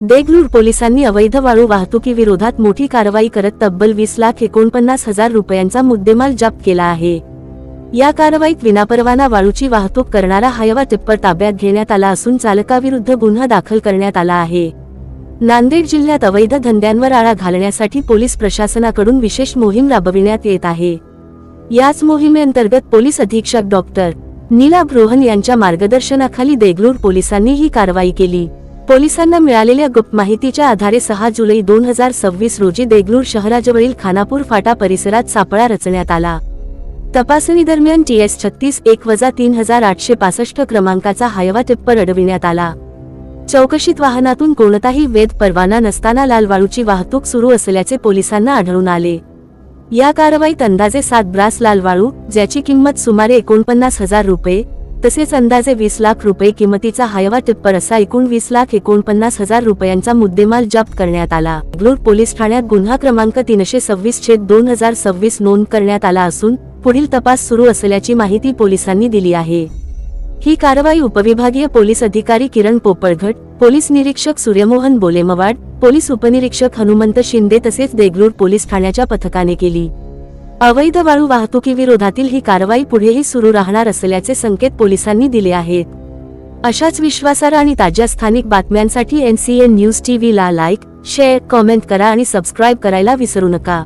देगलूर पोलिसांनी अवैध वाळू वाहतुकीविरोधात मोठी कारवाई करत तब्बल 20,49,000 रुपयांचा मुद्देमाल जप्त केला आहे। या कारवाईत विनापरवाना वाळूची वाहतूक करणारा हायवा टिप्पर ताब्यात घेण्यात आला असून चालकाविरुद्ध गुन्हा दाखल करण्यात आला आहे। नांदेड जिल्ह्यात अवैध धंद्यांवर आळा घालण्यासाठी पोलीस प्रशासनाकडून विशेष मोहीम राबविण्यात येत आहे। याच मोहिमेअंतर्गत पोलीस अधीक्षक डॉक्टर नीला ब्रोहन यांच्या मार्गदर्शनाखाली देगलूर पोलिसांनी ही कारवाई केली। पोलिसांना मिळालेल्या गुप्त माहितीच्या आधारे 6 जुलै 2026 रोजी देगलूर शहराजवळील खानापूर फाटा परिसरात सापळा रचण्यात आला। तपासणी दरम्यान TS 36-1-3865 क्रमांकाचा हायवा टिप्पर अडविण्यात आला। चौकशीत वाहनातून कोणताही वैध परवाना नसताना लाल वाळूची वाहतूक सुरू असल्याचे पोलिसांना आढळून आले। या कारवाईत अंदाजे 7 ब्रास लाल वाळू, ज्याची किंमत सुमारे 49,000 रुपये, तसेच अंदाजे 20 लाख रुपये किमतीचा हायवा टिप्पर असा एकूण 20,49,000 रुपयांचा मुद्देमाल जप्त करण्यात आला। देगलूर पोलीस ठाण्यात गुन्हा क्रमांक 326/2026 नोंद करण्यात आला असून पुढील तपास सुरू असल्याची माहिती पोलिसांनी दिली आहे। ही कारवाई उपविभागीय पोलीस अधिकारी किरण पोपळघट, पोलीस निरीक्षक सूर्यमोहन बोलेमवाड, पोलीस उपनिरीक्षक हनुमंत शिंदे तसेच देगलूर पोलीस ठाण्याच्या पथकाने केली। अवैध वाळू वाहतुकीविरोधातील ही कारवाई पुढेही सुरू राहणार असल्याचे संकेत पोलिसांनी दिले आहेत। अशाच विश्वासार्ह आणि ताज्या स्थानिक बातम्यांसाठी NCN न्यूज TV ला लाईक, शेअर, कमेंट करा आणि सबस्क्राइब करायला विसरू नका।